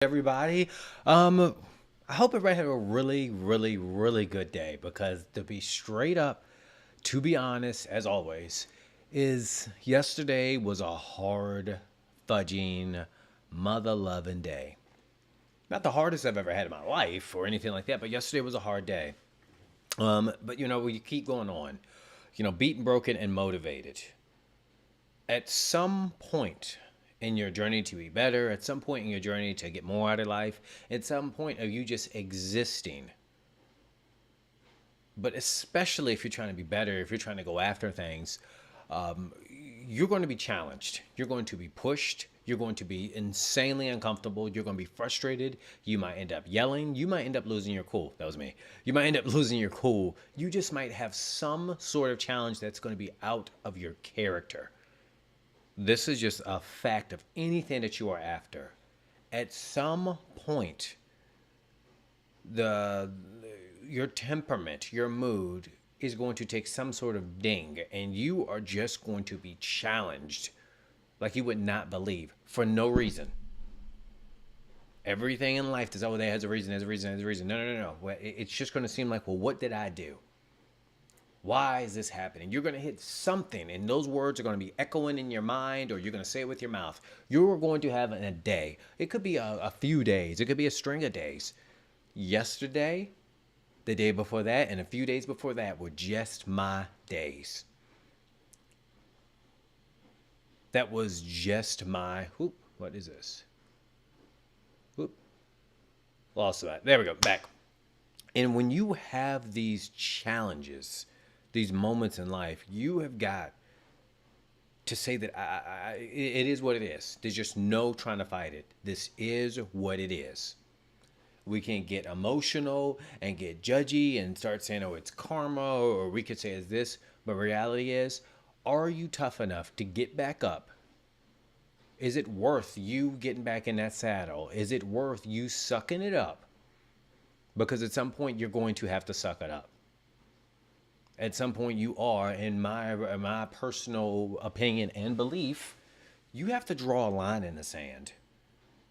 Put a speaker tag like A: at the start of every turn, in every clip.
A: Everybody. Um, I hope everybody had a really, really, really good day because to be straight up, to be honest, as always, is yesterday was a hard, fudging, mother loving day. Not the hardest I've ever had in my life or anything like that, but yesterday was a hard day. But we keep going on, beaten, broken, and motivated. At some point in your journey to be better, at some point in your journey to get more out of life, at some point of you just existing, but especially if you're trying to be better, if you're trying to go after things, um, you're going to be challenged. You're going to be pushed. You're going to be insanely uncomfortable. You're going to be frustrated. You might end up yelling. You might end up losing your cool. That was me. You might end up losing your cool. You just might have some sort of challenge that's going to be out of your character. This is just a fact of anything that you are after. At some point, the your temperament, your mood is going to take some sort of ding, and you are just going to be challenged like you would not believe for no reason. Everything in life is, oh, that has a reason, has a reason, has a reason. No, no, no, no. It's just going to seem like, well, what did I do? Why is this happening? You're going to hit something, and those words are going to be echoing in your mind, or you're going to say it with your mouth. You're going to have a day. It could be a few days, it could be a string of days. Yesterday, the day before that, and a few days before that were just my days. That was just my. Whoop, what is this? Whoop, lost that. There we go, back. And when you have these challenges, these moments in life, you have got to say that it is what it is. There's just no trying to fight it. This is what it is. We can get emotional and get judgy and start saying, oh, it's karma, or we could say it's this. But reality is, are you tough enough to get back up? Is it worth you getting back in that saddle? Is it worth you sucking it up? Because at some point, you're going to have to suck it up. At some point, you are, in my personal opinion and belief, you have to draw a line in the sand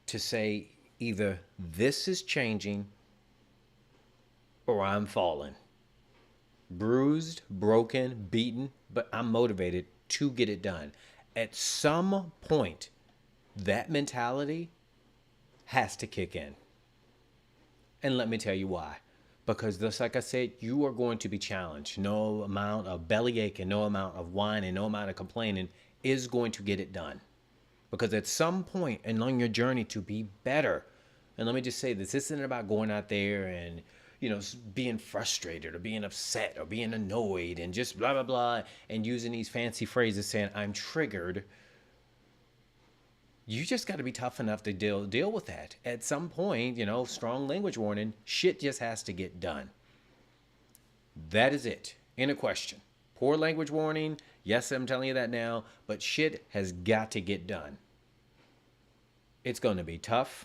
A: to say either this is changing or I'm falling. Bruised, broken, beaten, but I'm motivated to get it done. At some point, that mentality has to kick in. And let me tell you why. Because just like I said, you are going to be challenged. No amount of bellyache and no amount of whining, no amount of complaining is going to get it done. Because at some point along your journey to be better, and let me just say this isn't about going out there and being frustrated or being upset or being annoyed and just blah blah blah and using these fancy phrases saying I'm triggered. You just got to be tough enough to deal with that. At some point, strong language warning, shit just has to get done. That is it. In a question. Poor language warning. Yes, I'm telling you that now, but shit has got to get done. It's going to be tough.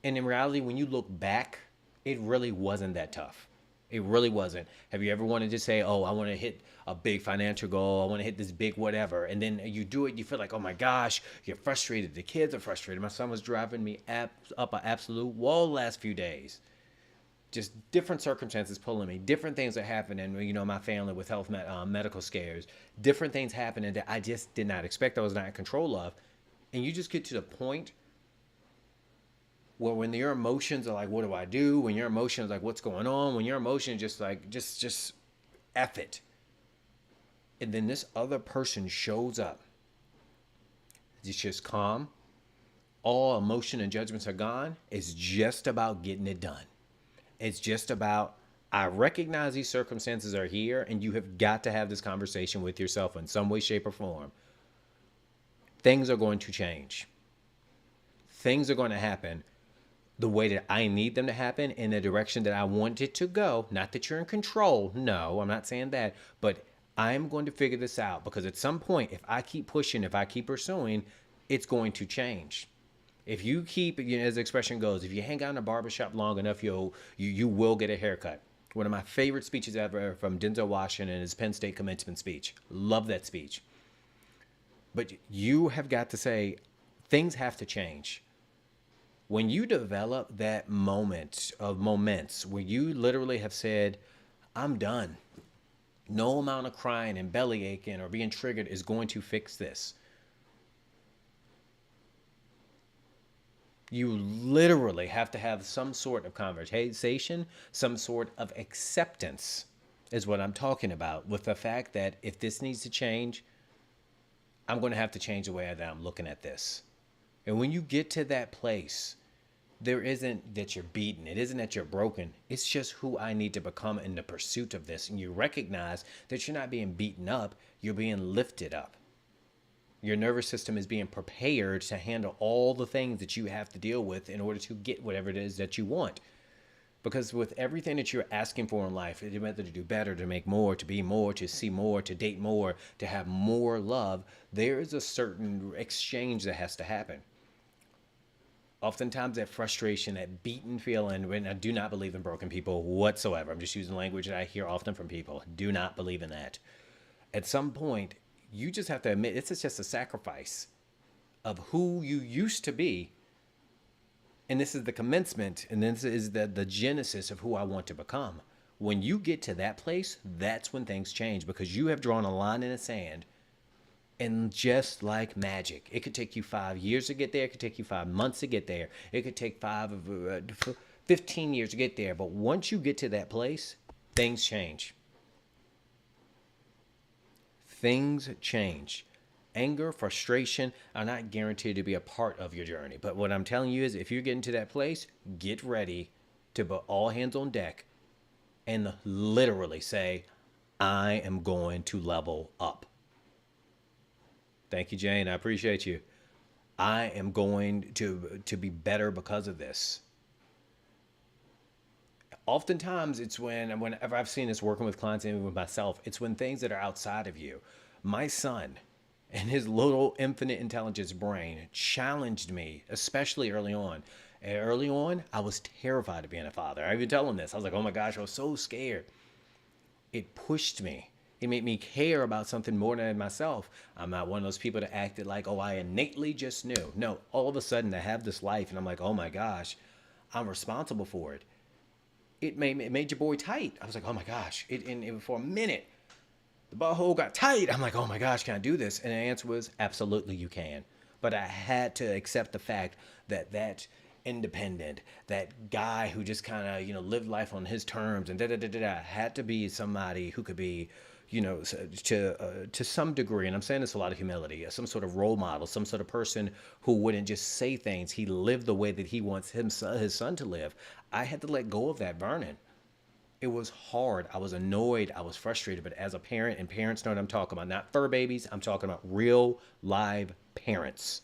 A: And in reality, when you look back, it really wasn't that tough. It really wasn't. Have you ever wanted to say, oh, I want to hit a big financial goal. I want to hit this big whatever. And then you do it. You feel like, oh, my gosh, you're frustrated. The kids are frustrated. My son was driving me up an absolute wall the last few days. Just different circumstances pulling me. Different things are happening, my family with health medical scares. Different things happening that I just did not expect. I was not in control of. And you just get to the point well, when your emotions are like, what do I do? When your emotions are like, what's going on? When your emotions just like, just F it. And then this other person shows up. It's just calm. All emotion and judgments are gone. It's just about getting it done. It's just about, I recognize these circumstances are here and you have got to have this conversation with yourself in some way, shape, or form. Things are going to change. Things are going to happen the way that I need them to happen in the direction that I want it to go. Not that you're in control. No, I'm not saying that. But I'm going to figure this out because at some point, if I keep pushing, if I keep pursuing, it's going to change. If you keep, as the expression goes, if you hang out in a barbershop long enough, you will get a haircut. One of my favorite speeches ever from Denzel Washington is Penn State commencement speech. Love that speech. But you have got to say, things have to change. When you develop that moment of moments where you literally have said, I'm done. No amount of crying and belly aching or being triggered is going to fix this. You literally have to have some sort of conversation, some sort of acceptance, is what I'm talking about, with the fact that if this needs to change, I'm going to have to change the way that I'm looking at this. And when you get to that place, there isn't that you're beaten. It isn't that you're broken. It's just who I need to become in the pursuit of this. And you recognize that you're not being beaten up, you're being lifted up. Your nervous system is being prepared to handle all the things that you have to deal with in order to get whatever it is that you want. Because with everything that you're asking for in life, whether to do better, to make more, to be more, to see more, to date more, to have more love, there is a certain exchange that has to happen. Oftentimes that frustration, that beaten feeling, when I do not believe in broken people whatsoever. I'm just using language that I hear often from people. Do not believe in that. At some point, you just have to admit it's just a sacrifice of who you used to be. And this is the commencement, and this is the genesis of who I want to become. When you get to that place, that's when things change, because you have drawn a line in the sand. And just like magic, it could take you 5 years to get there. It could take you 5 months to get there. It could take 15 years to get there. But once you get to that place, things change. Things change. Anger, frustration are not guaranteed to be a part of your journey. But what I'm telling you is, if you're getting to that place, get ready to put all hands on deck and literally say, I am going to level up. Thank you, Jane. I appreciate you. I am going to be better because of this. Oftentimes, it's whenever I've seen this working with clients and with myself, it's when things that are outside of you. My son and his little infinite intelligence brain challenged me, especially early on. And early on, I was terrified of being a father. I even tell him this. I was like, oh my gosh, I was so scared. It pushed me. It made me care about something more than myself. I'm not one of those people that acted like, oh, I innately just knew. No, all of a sudden I have this life and I'm like, oh my gosh, I'm responsible for it. It made your boy tight. I was like, oh my gosh. And for a minute, the butthole got tight. I'm like, oh my gosh, can I do this? And the answer was, absolutely you can. But I had to accept the fact that independent, that guy who just kind of, lived life on his terms and had to be somebody who could be, to some degree, and I'm saying this with a lot of humility, some sort of role model, some sort of person who wouldn't just say things. He lived the way that he wants his son to live. I had to let go of that burden. It was hard. I was annoyed. I was frustrated. But as a parent, and parents know what I'm talking about, not fur babies, I'm talking about real live parents.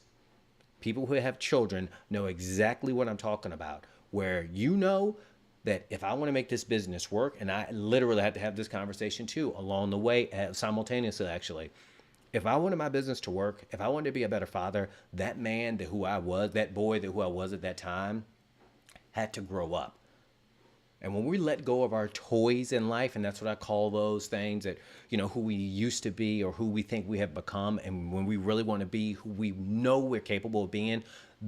A: People who have children know exactly what I'm talking about, where that if I want to make this business work, and I literally had to have this conversation too along the way, simultaneously actually. If I wanted my business to work, if I wanted to be a better father, that man who I was, that boy who I was at that time, had to grow up. And when we let go of our toys in life, and that's what I call those things that, who we used to be or who we think we have become, and when we really want to be who we know we're capable of being,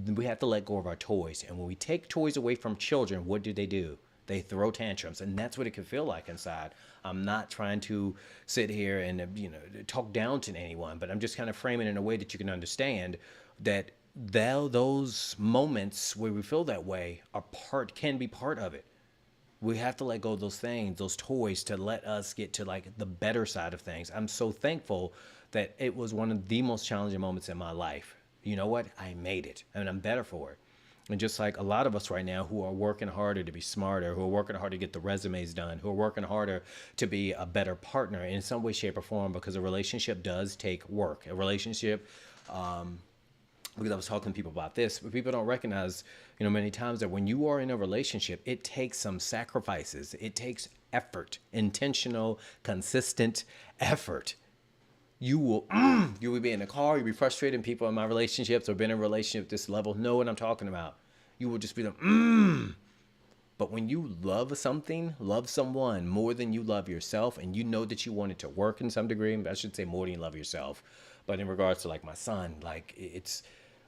A: we have to let go of our toys. And when we take toys away from children, what do? They throw tantrums, and that's what it can feel like inside. I'm not trying to sit here and, talk down to anyone, but I'm just kind of framing it in a way that you can understand that those moments where we feel that way can be part of it. We have to let go of those things, those toys, to let us get to like the better side of things. I'm so thankful that it was one of the most challenging moments in my life. You know what? I made it, and I'm better for it. And just like a lot of us right now who are working harder to be smarter, who are working harder to get the resumes done, who are working harder to be a better partner in some way, shape, or form, because a relationship does take work. A relationship, because I was talking to people about this, but people don't recognize, many times that when you are in a relationship, it takes some sacrifices. It takes effort, intentional, consistent effort. You will be in a car, you'll be frustrated, and people in my relationships or been in a relationship at this level know what I'm talking about. You will just be like, But when you love someone more than you love yourself, and you know that you want it to work in some degree, I should say more than you love yourself. But in regards to like my son, like it's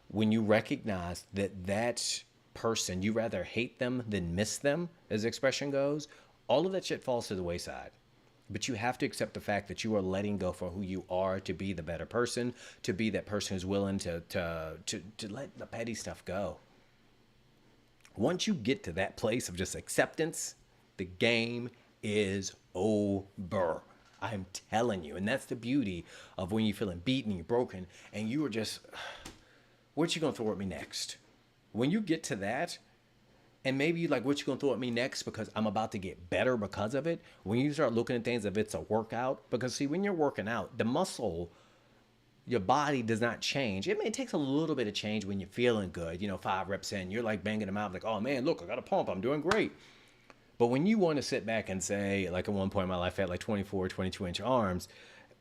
A: when you recognize that person. You rather hate them than miss them, as the expression goes. All of that shit falls to the wayside. But you have to accept the fact that you are letting go for who you are to be the better person, to be that person who's willing to let the petty stuff go. Once you get to that place of just acceptance, the game is over. I'm telling you. And that's the beauty of when you're feeling beaten, you're broken, and you are just, what you gonna throw at me next? When you get to that, and maybe you like, what you gonna throw at me next because I'm about to get better because of it. When you start looking at things, if it's a workout, because see, when you're working out, the muscle, your body does not change. It takes a little bit of change when you're feeling good. 5 reps in, you're like banging them out like, oh man, look, I got a pump, I'm doing great. But when you want to sit back and say, like at one point in my life, I had like 24, 22-inch arms.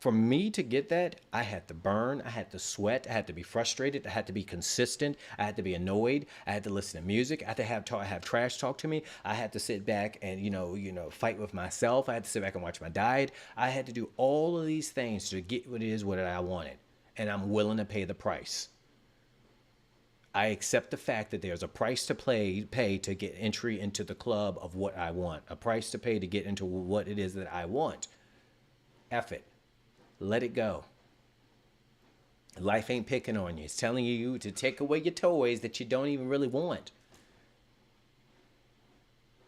A: For me to get that, I had to burn, I had to sweat, I had to be frustrated, I had to be consistent, I had to be annoyed, I had to listen to music, I had to have trash talk to me, I had to sit back and fight with myself, I had to sit back and watch my diet, I had to do all of these things to get what I wanted, and I'm willing to pay the price. I accept the fact that there's a price to pay to get entry into the club of what I want, a price to pay to get into what it is that I want. F it. Let it go. Life ain't picking on you. It's telling you to take away your toys that you don't even really want.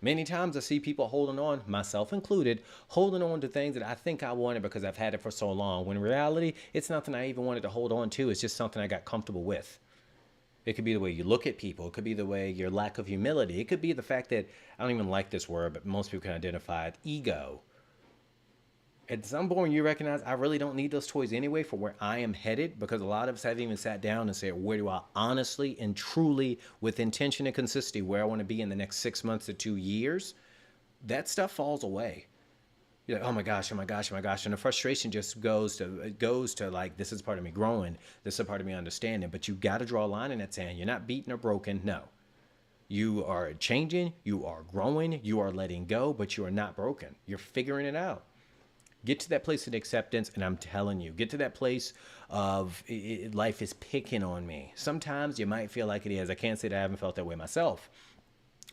A: Many times I see people holding on, myself included, holding on to things that I think I wanted because I've had it for so long, when in reality, it's nothing I even wanted to hold on to. It's just something I got comfortable with. It could be the way you look at people. It could be the way your lack of humility. It could be the fact that, I don't even like this word, but most people can identify it, ego. At some point, you recognize I really don't need those toys anyway for where I am headed, because a lot of us haven't even sat down and said, where do I honestly and truly, with intention and consistency, where I want to be in the next 6 months to 2 years? That stuff falls away. You're like, oh my gosh, oh my gosh, oh my gosh. And the frustration just goes to like, this is part of me growing. This is a part of me understanding. But you got to draw a line in that sand. You're not beaten or broken. No. You are changing. You are growing. You are letting go, but you are not broken. You're figuring it out. Get to that place of acceptance, and I'm telling you, get to that place of life is picking on me. Sometimes you might feel like it is. I can't say that I haven't felt that way myself.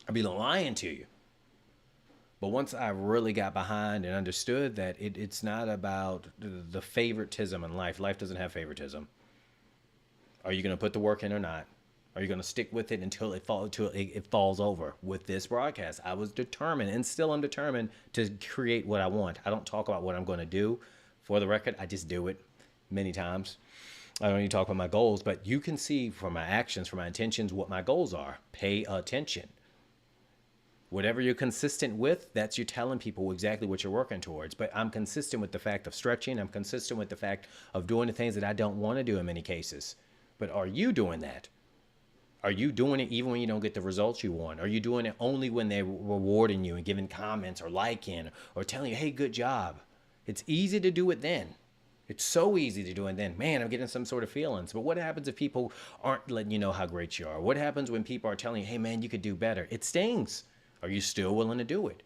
A: I'd be lying to you. But once I really got behind and understood that it's not about the favoritism in life. Life doesn't have favoritism. Are you going to put the work in or not? Are you going to stick with it until it falls over? With this broadcast, I was determined, and still I'm determined, to create what I want. I don't talk about what I'm going to do. For the record, I just do it many times. I don't even talk about my goals, but you can see from my actions, from my intentions, what my goals are. Pay attention. Whatever you're consistent with, that's you telling people exactly what you're working towards. But I'm consistent with the fact of stretching. I'm consistent with the fact of doing the things that I don't want to do in many cases. But are you doing that? Are you doing it even when you don't get the results you want? Are you doing it only when they're rewarding you and giving comments or liking or telling you, hey, good job? It's easy to do it then. It's so easy to do it then. Man, I'm getting some sort of feelings. But what happens if people aren't letting you know how great you are? What happens when people are telling you, hey, man, you could do better? It stings. Are you still willing to do it?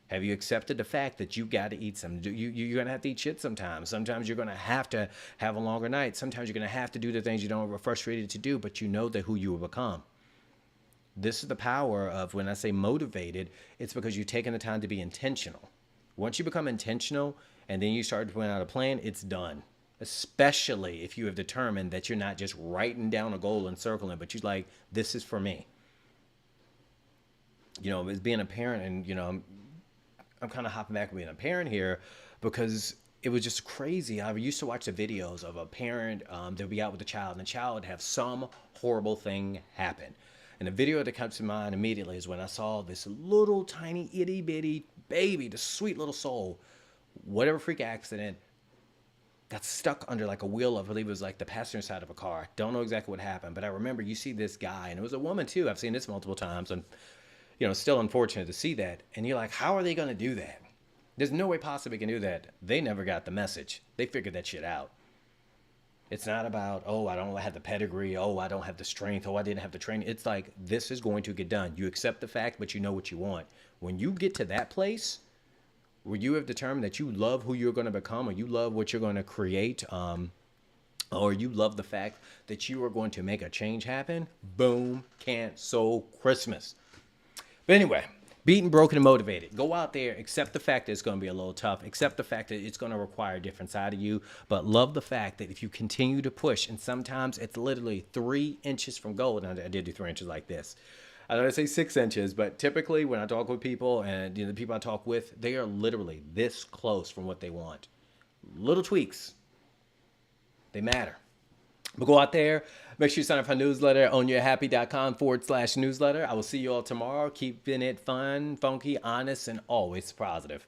A: Have you accepted the fact that you got to eat some? You're going to have to eat shit sometimes. Sometimes you're going to have a longer night. Sometimes you're going to have to do the things you don't are frustrated to do, but you know that who you will become. This is the power of, when I say motivated, it's because you've taken the time to be intentional. Once you become intentional and then you start to put out a plan, it's done. Especially if you have determined that you're not just writing down a goal and circling, but you're like, this is for me. As being a parent, and I'm kind of hopping back and being a parent here because it was just crazy. I used to watch the videos of a parent, they'll be out with a child, and the child would have some horrible thing happen. And the video that comes to mind immediately is when I saw this little tiny itty bitty baby, the sweet little soul, whatever freak accident, got stuck under like a wheel of, I believe it was like the passenger side of a car. Don't know exactly what happened, but I remember you see this guy, and it was a woman too. I've seen this multiple times, and still unfortunate to see that. And you're like, how are they going to do that? There's no way possibly can do that. They never got the message. They figured that shit out. It's not about, oh, I don't have the pedigree. Oh, I don't have the strength. Oh, I didn't have the training. It's like, this is going to get done. You accept the fact, but you know what you want. When you get to that place where you have determined that you love who you're going to become, or you love what you're going to create, or you love the fact that you are going to make a change happen, boom, cancel Christmas. But anyway, beaten, broken, and motivated. Go out there, accept the fact that it's going to be a little tough, accept the fact that it's going to require a different side of you, but love the fact that if you continue to push, and sometimes it's literally 3 inches from goal, and I did do 3 inches like this. I don't say 6 inches, but typically when I talk with people, and the people I talk with, they are literally this close from what they want. Little tweaks, they matter. But go out there, make sure you sign up for our newsletter, ownyourhappy.com/newsletter. I will see you all tomorrow. Keeping it fun, funky, honest, and always positive.